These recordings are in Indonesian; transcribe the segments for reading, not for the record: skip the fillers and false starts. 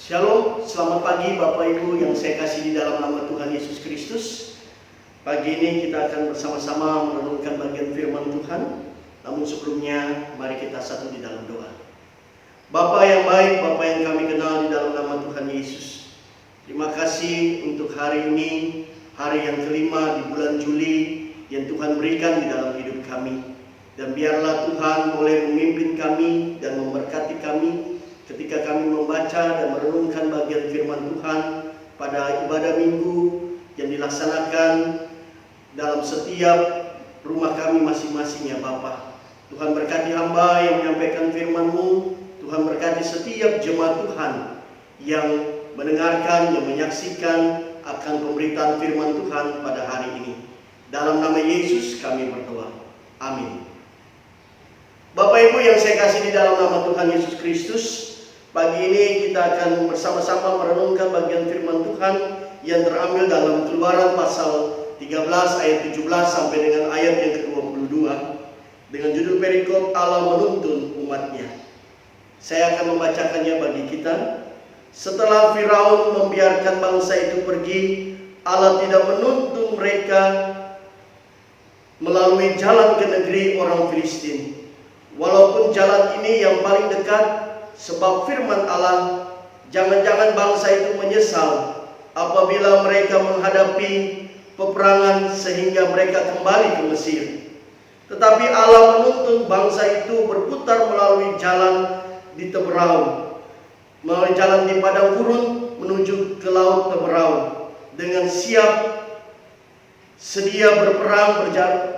Shalom, selamat pagi Bapak Ibu yang saya kasih di dalam nama Tuhan Yesus Kristus. Pagi ini kita akan bersama-sama merenungkan bagian firman Tuhan. Namun sebelumnya, mari kita satu di dalam doa. Bapa yang baik, Bapa yang kami kenal di dalam nama Tuhan Yesus. Terima kasih untuk hari ini, hari yang kelima di bulan Juli yang Tuhan berikan di dalam hidup kami. Dan biarlah Tuhan boleh memimpin kami dan memberkati kami ketika kami membaca dan merenungkan bagian firman Tuhan pada ibadah minggu yang dilaksanakan dalam setiap rumah kami masing-masing ya Bapa. Tuhan berkati hamba yang menyampaikan firman-Mu. Tuhan berkati setiap jemaat Tuhan yang mendengarkan, yang menyaksikan akan pemberitaan firman Tuhan pada hari ini. Dalam nama Yesus kami berdoa. Amin. Bapak Ibu yang saya kasih di dalam nama Tuhan Yesus Kristus, pagi ini kita akan bersama-sama merenungkan bagian firman Tuhan yang terambil dalam Keluaran pasal 13 ayat 17 sampai dengan ayat yang ke-22 dengan judul perikop Allah menuntun umatnya. Saya akan membacakannya bagi kita. Setelah Firaun membiarkan bangsa itu pergi, Allah tidak menuntun mereka melalui jalan ke negeri orang Filistin. Walaupun jalan ini yang paling dekat, sebab firman Allah, jangan-jangan bangsa itu menyesal apabila mereka menghadapi peperangan sehingga mereka kembali ke Mesir. Tetapi Allah menuntun bangsa itu berputar melalui jalan di Teberau, melalui jalan di padang gurun menuju ke laut Teberau, dengan siap sedia berperang.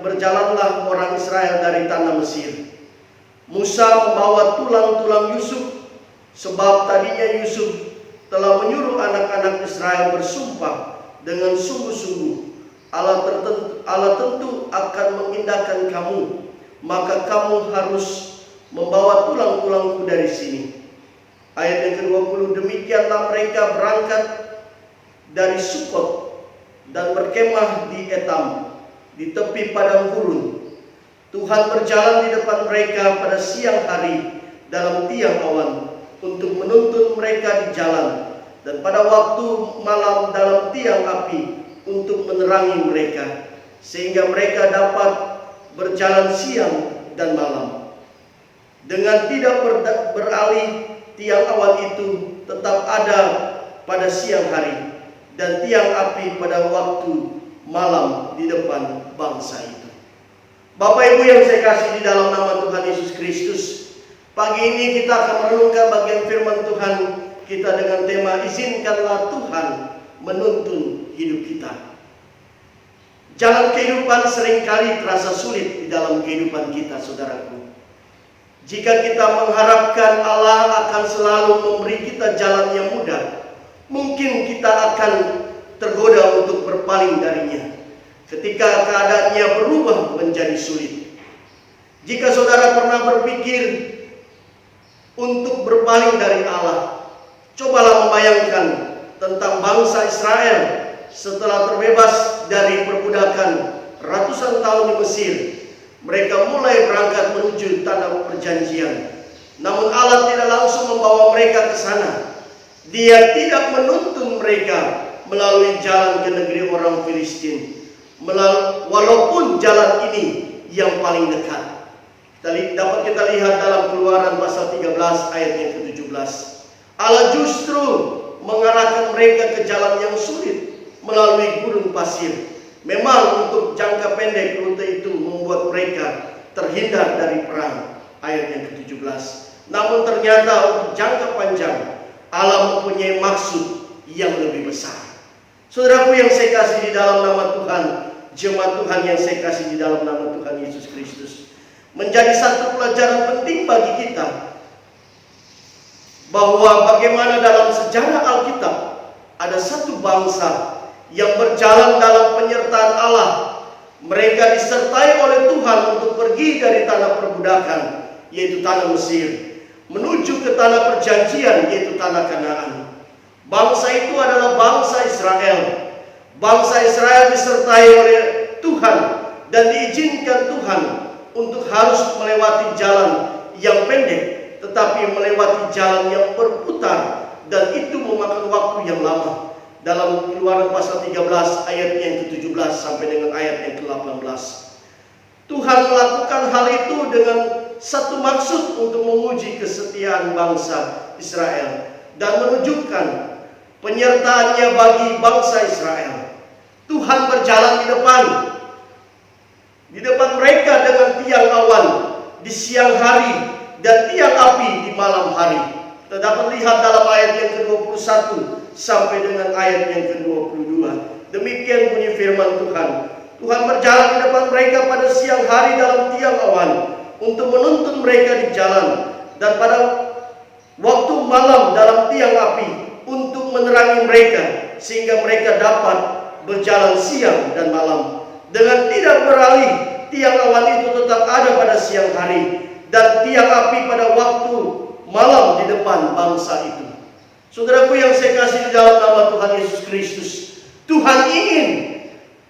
Berjalanlah orang Israel dari tanah Mesir. Musa membawa tulang-tulang Yusuf, sebab tadinya Yusuf telah menyuruh anak-anak Israel bersumpah dengan sungguh-sungguh, Allah tentu akan mengindahkan kamu, maka kamu harus membawa tulang-tulangku dari sini. Ayat yang ke-20, demikianlah mereka berangkat dari Sukot dan berkemah di Etam, di tepi padang gurun. Tuhan berjalan di depan mereka pada siang hari dalam tiang awan untuk menuntun mereka di jalan, dan pada waktu malam dalam tiang api untuk menerangi mereka, sehingga mereka dapat berjalan siang dan malam. Dengan tidak beralih, tiang awan itu tetap ada pada siang hari, dan tiang api pada waktu malam di depan bangsa itu. Bapak Ibu yang saya kasih di dalam nama Tuhan Yesus Kristus, pagi ini kita akan merenungkan bagian firman Tuhan kita dengan tema izinkanlah Tuhan menuntun hidup kita. Jalan kehidupan seringkali terasa sulit di dalam kehidupan kita, saudaraku. Jika kita mengharapkan Allah akan selalu memberi kita jalan yang mudah, mungkin kita akan tergoda untuk berpaling darinya ketika keadaannya berubah menjadi sulit. Jika saudara pernah berpikir untuk berpaling dari Allah, cobalah membayangkan tentang bangsa Israel setelah terbebas dari perbudakan ratusan tahun di Mesir. Mereka mulai berangkat menuju tanah perjanjian. Namun Allah tidak langsung membawa mereka ke sana. Dia tidak menuntun mereka melalui jalan ke negeri orang Filistin, walaupun jalan ini yang paling dekat. Dapat kita lihat dalam Keluaran pasal 13 ayat yang ke-17. Allah justru mengarahkan mereka ke jalan yang sulit melalui gurun pasir. Memang untuk jangka pendek rute itu membuat mereka terhindar dari perang. Ayat yang ke-17. Namun ternyata untuk jangka panjang Allah mempunyai maksud yang lebih besar. Saudaraku yang saya kasih di dalam nama Tuhan, jemaat Tuhan yang saya kasih di dalam nama Tuhan Yesus Kristus, menjadi satu pelajaran penting bagi kita bahwa bagaimana dalam sejarah Alkitab ada satu bangsa yang berjalan dalam penyertaan Allah. Mereka disertai oleh Tuhan untuk pergi dari tanah perbudakan, yaitu tanah Mesir, menuju ke tanah perjanjian, yaitu tanah Kanaan. Bangsa itu adalah bangsa Israel. Bangsa Israel disertai oleh Tuhan dan diizinkan Tuhan untuk harus melewati jalan yang pendek, tetapi melewati jalan yang berputar dan itu memakan waktu yang lama. Dalam Keluaran pasal 13 ayat yang ke-17 sampai dengan ayat yang ke-18. Tuhan melakukan hal itu dengan satu maksud untuk menguji kesetiaan bangsa Israel dan menunjukkan penyertaannya bagi bangsa Israel. Tuhan berjalan di depan mereka dengan tiang awan di siang hari dan tiang api di malam hari. Kita dapat lihat dalam ayat yang ke-21 sampai dengan ayat yang ke-22. Demikian bunyi firman Tuhan. Tuhan berjalan di depan mereka pada siang hari dalam tiang awan untuk menuntun mereka di jalan, dan pada waktu malam dalam tiang api untuk menerangi mereka, sehingga mereka dapat berjalan siang dan malam. Dengan tidak beralih, tiang awan itu tetap ada pada siang hari, dan tiang api pada waktu malam di depan bangsa itu. Saudaraku yang saya kasih di dalam nama Tuhan Yesus Kristus, Tuhan ingin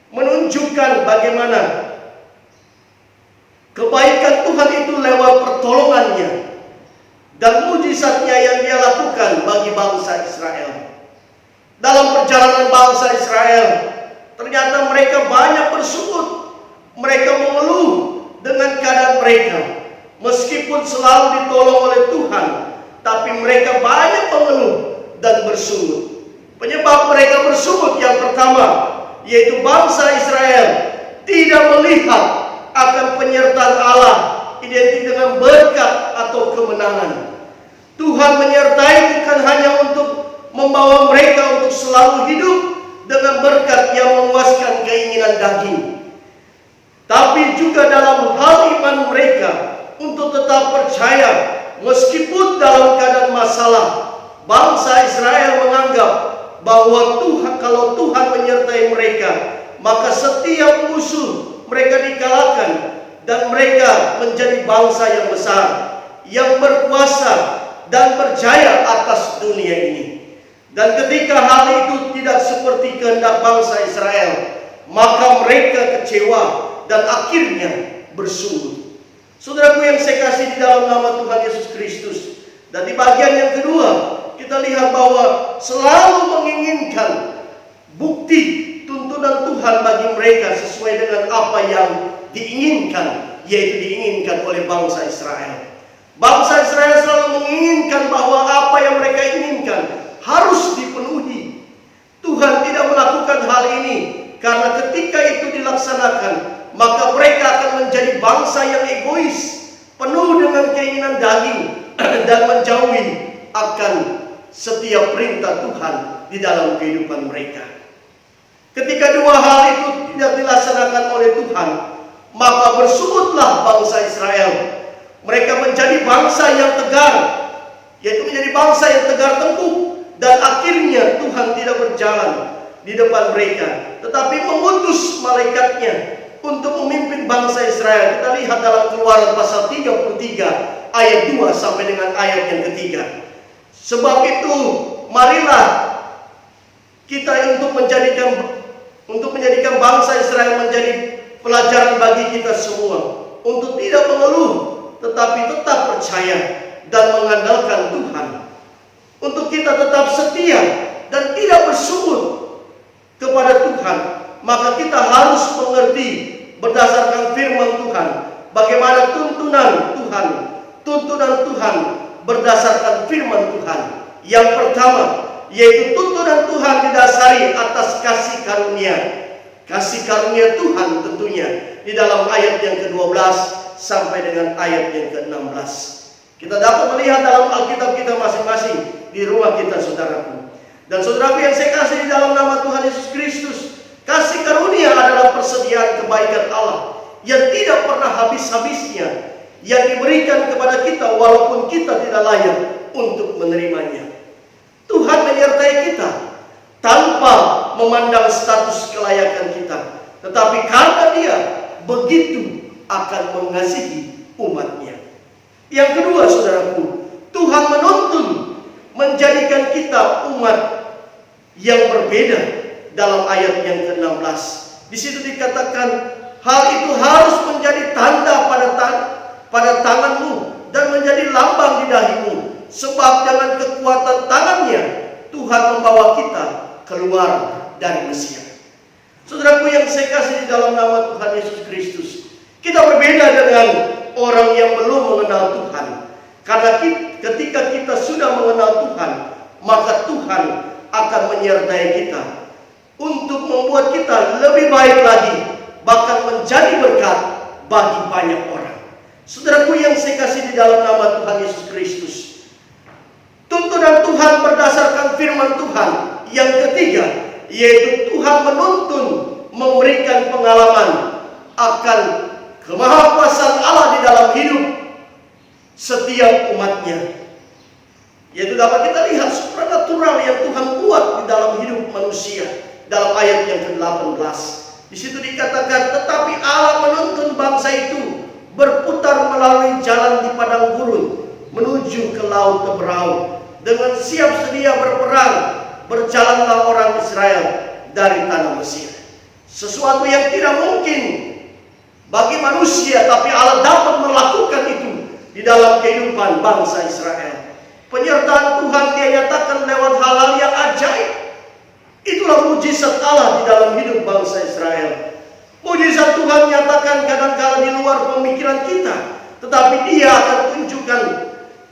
menunjukkan bagaimana kebaikan Tuhan itu lewat pertolongannya dan mujizatnya yang Dia lakukan bagi bangsa Israel. Dalam perjalanan bangsa Israel, ternyata mereka banyak bersungut. Mereka mengeluh dengan keadaan mereka. Meskipun selalu ditolong oleh Tuhan, tapi mereka banyak mengeluh dan bersungut. Penyebab mereka bersungut yang pertama, yaitu bangsa Israel tidak melihat akan penyertaan Allah identik dengan berkat atau kemenangan. Tuhan menyertai bukan hanya untuk membawa mereka untuk selalu hidup dengan berkat yang memuaskan keinginan daging, tapi juga dalam hal iman mereka untuk tetap percaya meskipun dalam keadaan masalah. Bangsa Israel menganggap bahwa kalau Tuhan menyertai mereka, maka setiap musuh mereka dikalahkan dan mereka menjadi bangsa yang besar, yang berkuasa dan berjaya atas dunia ini. Dan ketika hal itu tidak seperti kehendak bangsa Israel, maka mereka kecewa dan akhirnya bersungut. Saudaraku yang saya kasih di dalam nama Tuhan Yesus Kristus, dan di bagian yang kedua kita lihat bahwa selalu menginginkan bukti tuntunan Tuhan bagi mereka sesuai dengan apa yang diinginkan, yaitu diinginkan oleh bangsa Israel. Bangsa Israel selalu menginginkan bahwa apa yang mereka inginkan harus dipenuhi. Tuhan tidak melakukan hal ini karena ketika itu dilaksanakan, maka mereka akan menjadi bangsa yang egois, penuh dengan keinginan daging dan menjauhi akan setiap perintah Tuhan di dalam kehidupan mereka. Ketika dua hal itu tidak dilaksanakan oleh Tuhan, maka bersungutlah bangsa Israel. Mereka menjadi bangsa yang tegar, yaitu menjadi bangsa yang tegar tengkuk, dan akhirnya Tuhan tidak berjalan di depan mereka, tetapi mengutus malaikatnya untuk memimpin bangsa Israel. Kita lihat dalam Keluaran pasal 33 ayat 2 sampai dengan ayat yang ketiga. Sebab itu, marilah kita untuk menjadikan bangsa Israel menjadi pelajaran bagi kita semua, untuk tidak mengeluh, tetapi tetap percaya dan mengandalkan Tuhan. Untuk kita tetap setia dan tidak bersungut kepada Tuhan, maka kita harus mengerti berdasarkan firman Tuhan bagaimana tuntunan Tuhan berdasarkan firman Tuhan. Yang pertama, yaitu tuntunan Tuhan didasari atas kasih karunia. Kasih karunia Tuhan tentunya di dalam ayat yang ke-12 sampai dengan ayat yang ke-16. Kita dapat melihat dalam Alkitab kita masing-masing di rumah kita, saudaraku. Dan saudaraku yang saya kasih di dalam nama Tuhan Yesus Kristus, kasih karunia adalah persediaan kebaikan Allah yang tidak pernah habis-habisnya, yang diberikan kepada kita walaupun kita tidak layak untuk menerimanya. Tuhan menyertai kita tanpa memandang status kelayakan kita, tetapi karena Dia begitu akan mengasihi umatnya. Yang kedua, saudaraku, Tuhan menuntun menjadikan kita umat yang berbeda. Dalam ayat yang ke-16, di situ dikatakan, hal itu harus menjadi tanda pada tanganmu dan menjadi lambang di dahimu, sebab dengan kekuatan tangannya Tuhan membawa kita keluar dari Mesir. Saudaraku yang saya kasih di dalam nama Tuhan Yesus Kristus, kita berbeda dengan orang yang belum mengenal Tuhan. Karena ketika kita sudah mengenal Tuhan, maka Tuhan akan menyertai kita untuk membuat kita lebih baik lagi, bahkan menjadi berkat bagi banyak orang. Saudaraku yang saya kasih di dalam nama Tuhan Yesus Kristus, tuntunan Tuhan berdasarkan firman Tuhan yang ketiga, yaitu Tuhan menuntun memberikan pengalaman akan kemahakuasaan Allah di dalam hidup setiap umatnya. Yaitu dapat kita lihat supranatural yang Tuhan buat di dalam hidup manusia dalam ayat yang ke-18. Di situ dikatakan, tetapi Allah menuntun bangsa itu berputar melalui jalan di padang gurun menuju ke laut Teberau. Dengan siap sedia berperang, berjalanlah orang Israel dari tanah Mesir. Sesuatu yang tidak mungkin bagi manusia, tapi Allah dapat melakukan itu di dalam kehidupan bangsa Israel. Penyertaan Tuhan dia nyatakan lewat hal-hal yang ajaib. Itulah mujizat Allah di dalam hidup bangsa Israel. Mujizat Tuhan nyatakan kadang-kala di luar pemikiran kita, tetapi dia akan tunjukkan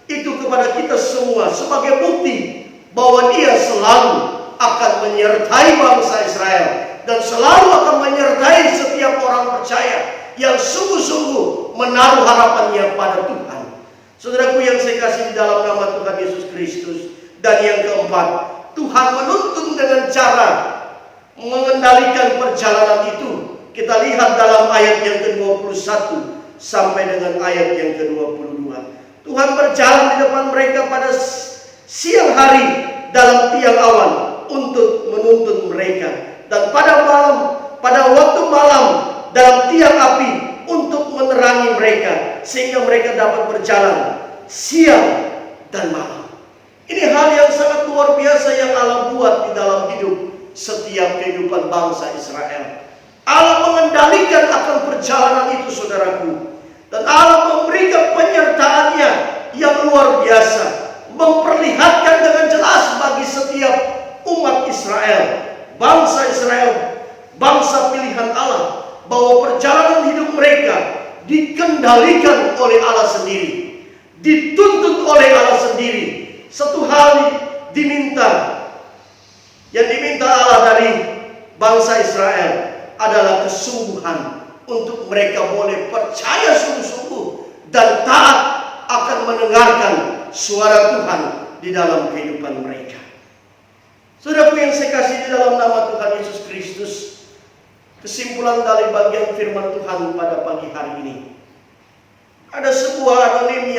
itu kepada kita semua sebagai bukti bahwa dia selalu akan menyertai bangsa Israel dan selalu akan menyertai setiap orang percaya yang sungguh-sungguh menaruh harapannya pada Tuhan. Saudaraku yang saya kasih di dalam nama Tuhan Yesus Kristus. Dan yang keempat, Tuhan menuntun dengan cara mengendalikan perjalanan itu. Kita lihat dalam ayat yang ke-21 sampai dengan ayat yang ke-22. Tuhan berjalan di depan mereka pada siang hari dalam tiang awan untuk menuntun mereka, dan pada waktu malam dalam tiang api untuk menerangi mereka, sehingga mereka dapat berjalan siang dan malam. Ini hal yang sangat luar biasa yang Allah buat di dalam hidup setiap kehidupan bangsa Israel. Allah mengendalikan akan perjalanan itu, saudaraku. Dan Allah memberikan penyertaannya yang luar biasa, memperlihatkan dengan jelas bagi setiap umat Israel, bangsa pilihan Allah, bahwa perjalanan hidup mereka dikendalikan oleh Allah sendiri, dituntut oleh Allah sendiri. Satu hal yang diminta Allah dari bangsa Israel adalah kesungguhan untuk mereka boleh percaya sungguh-sungguh dan taat akan mendengarkan suara Tuhan di dalam kehidupan mereka. Saudaraku yang saya kasih di dalam nama Tuhan Yesus Kristus, kesimpulan dari bagian firman Tuhan pada pagi hari ini, ada sebuah anonim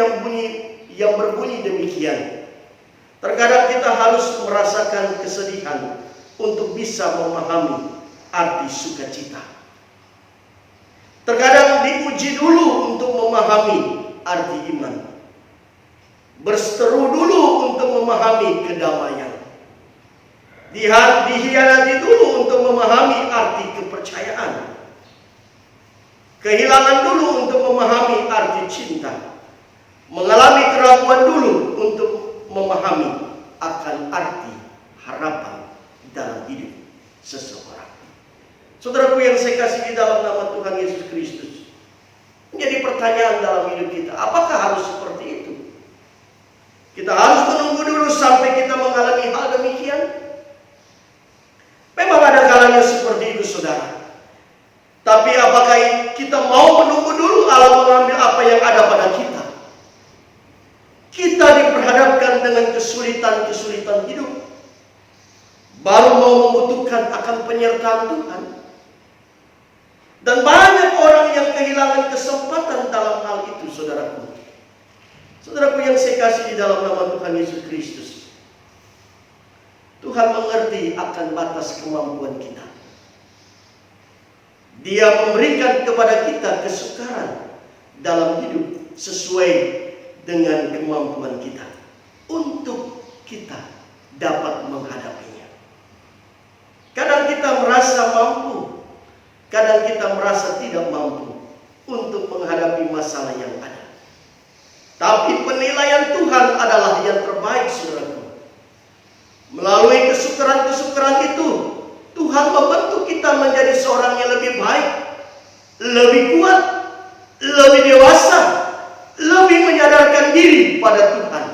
yang berbunyi demikian. Terkadang kita harus merasakan kesedihan untuk bisa memahami arti sukacita. Terkadang diuji dulu untuk memahami arti iman. Berseteru dulu untuk memahami kedamaian. Dihianati dulu untuk memahami arti kepercayaan. Kehilangan dulu untuk memahami arti cinta. Mengalami keraguan dulu untuk memahami akan arti harapan dalam hidup seseorang. Saudaraku yang saya kasih di dalam nama Tuhan Yesus Kristus, menjadi pertanyaan dalam hidup kita, apakah harus seperti itu? Kita harus menunggu dulu sampai kita mengalami hal demikian? Memang ada kalanya seperti itu, saudara. Tapi apakah kita mau menunggu dulu Allah mengambil apa yang ada pada kita? Kita diperhadapkan dengan kesulitan-kesulitan hidup, baru mau membutuhkan akan penyertaan Tuhan. Dan banyak orang yang kehilangan kesempatan dalam hal itu, saudaraku. Saudaraku yang saya kasih di dalam nama Tuhan Yesus Kristus, Tuhan mengerti akan batas kemampuan kita. Dia memberikan kepada kita kesukaran dalam hidup sesuai dengan kemampuan kita, untuk kita dapat menghadapinya. Kadang kita merasa mampu, kadang kita merasa tidak mampu untuk menghadapi masalah yang ada. Tapi penilaian Tuhan adalah yang terbaik, saudaraku. Melalui kesukaran itu, Tuhan membentuk kita menjadi seorang yang lebih baik, lebih kuat, lebih dewasa, lebih menyadarkan diri pada Tuhan.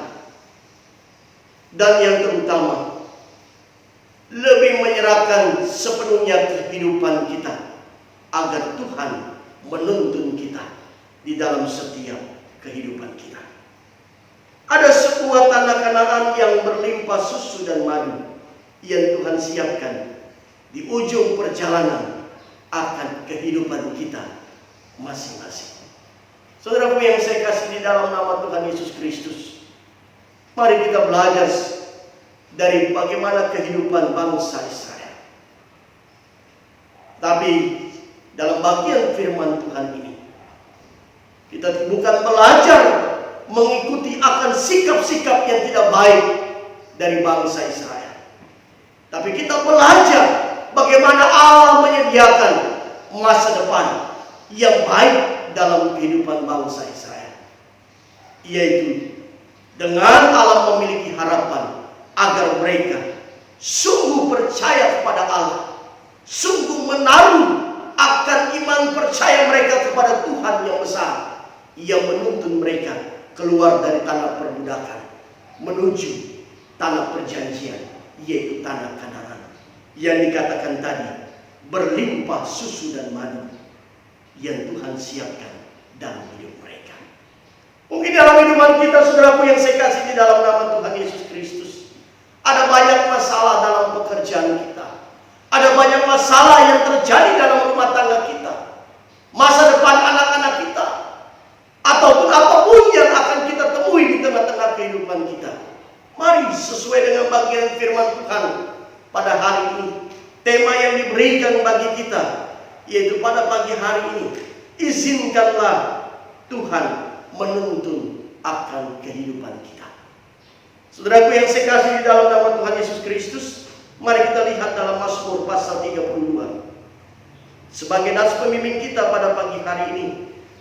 Dan yang terutama, lebih menyerahkan sepenuhnya kehidupan kita agar Tuhan menuntun kita di dalam setiap kehidupan kita. Ada sebuah tanah Kanaan yang berlimpah susu dan madu yang Tuhan siapkan di ujung perjalanan akan kehidupan kita masing-masing. Saudaraku yang saya kasih di dalam nama Tuhan Yesus Kristus, mari kita belajar dari bagaimana kehidupan bangsa Israel. Tapi dalam bagian firman Tuhan ini, kita bukan belajar mengikuti akan sikap-sikap yang tidak baik dari bangsa Israel. Tapi kita belajar bagaimana Allah menyediakan masa depan yang baik dalam kehidupan bangsa Israel. Yaitu dengan Allah memiliki harapan agar mereka sungguh percaya kepada Allah, sungguh menaruh akan iman percaya mereka kepada Tuhan yang besar, yang menuntun mereka keluar dari tanah perbudakan menuju tanah perjanjian, yaitu tanah Kanaan yang dikatakan tadi berlimpah susu dan madu yang Tuhan siapkan dalam hidup mereka. Mungkin dalam hidupan kita, saudaraku yang saya kasih di dalam nama Tuhan Yesus Kristus, ada banyak masalah dalam pekerjaan kita, ada banyak masalah yang terjadi dalam rumah tangga kita, masa depan anak-anak kita, ataupun apapun yang akan kita temui di tengah-tengah kehidupan kita. Mari sesuai dengan bagian firman Tuhan pada hari ini, tema yang diberikan bagi kita, yaitu pada pagi hari ini, izinkanlah Tuhan menuntun akan kehidupan kita. Saudaraku yang saya kasih di dalam nama Tuhan Yesus Kristus, mari kita lihat dalam Mazmur pasal 32 sebagai nas pemimpin kita pada pagi hari ini.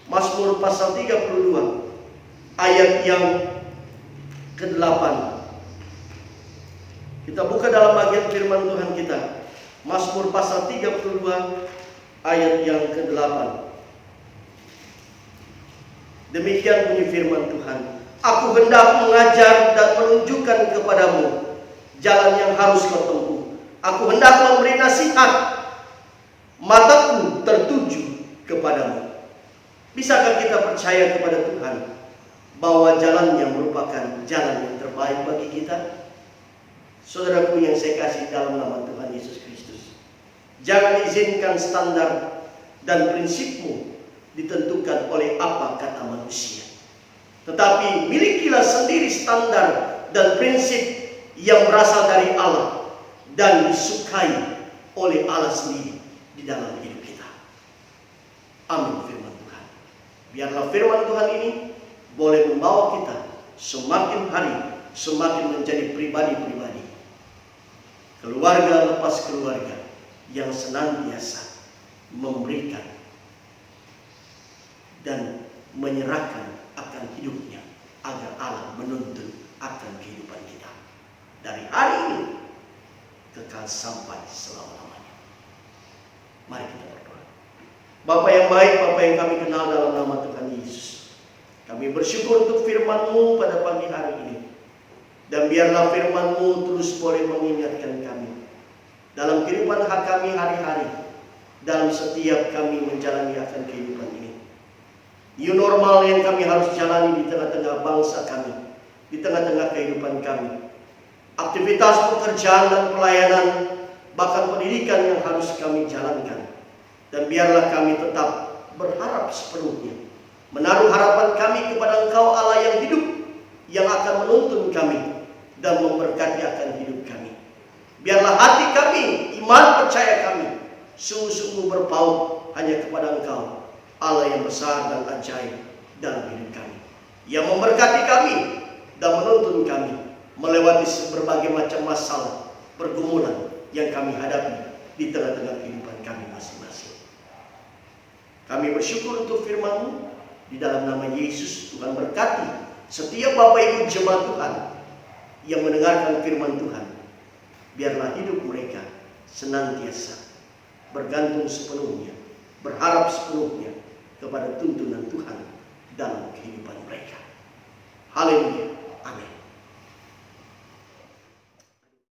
Mazmur pasal 32 ayat yang ke-8. Kita buka dalam bagian firman Tuhan kita. Mazmur pasal 32 ayat yang ke-8. Demikian bunyi firman Tuhan. Aku hendak mengajar dan menunjukkan kepadamu jalan yang harus kau tempuh. Aku hendak memberi nasihat, mataku tertuju kepadamu. Bisakah kita percaya kepada Tuhan bahwa jalannya merupakan jalan yang terbaik bagi kita? Saudaraku yang saya kasih dalam nama Tuhan Yesus Kristus, jangan izinkan standar dan prinsipmu ditentukan oleh apa kata manusia. Tetapi milikilah sendiri standar dan prinsip yang berasal dari Allah dan disukai oleh Allah sendiri di dalam hidup kita. Amin firman Tuhan. Biarlah firman Tuhan ini boleh membawa kita semakin hari semakin menjadi pribadi-pribadi, keluarga lepas keluarga, yang senantiasa memberikan dan menyerahkan akan hidupnya agar Allah menuntun akan kehidupan kita dari hari ini kekal sampai selama-lamanya. Mari kita berdoa. Bapa yang baik, Bapa yang kami kenal dalam nama Tuhan Yesus, kami bersyukur untuk firman-Mu pada pagi hari ini. Dan biarlah firman-Mu terus boleh mengingatkan kami dalam kehidupan kami hari-hari, dalam setiap kami menjalani akan kehidupan ini. New normal yang kami harus jalani di tengah-tengah bangsa kami, di tengah-tengah kehidupan kami. Aktivitas pekerjaan dan pelayanan, bahkan pendidikan yang harus kami jalankan. Dan biarlah kami tetap berharap sepenuhnya, menaruh harapan kami kepada Engkau Allah yang hidup, yang akan menuntun kami dan memberkati akan hidup kami. Biarlah hati kami, iman percaya kami, sungguh-sungguh berpaut hanya kepada Engkau, Allah yang besar dan ajaib dalam hidup kami, yang memberkati kami dan menuntun kami melewati berbagai macam masalah, pergumulan yang kami hadapi di tengah-tengah kehidupan kami masing-masing. Kami bersyukur untuk firman-Mu. Di dalam nama Yesus, Tuhan berkati setiap Bapak Ibu jemaat Tuhan yang mendengarkan firman Tuhan. biarlah hidup mereka senantiasa bergantung sepenuhnya, berharap sepenuhnya kepada tuntunan Tuhan dalam kehidupan mereka. Haleluya.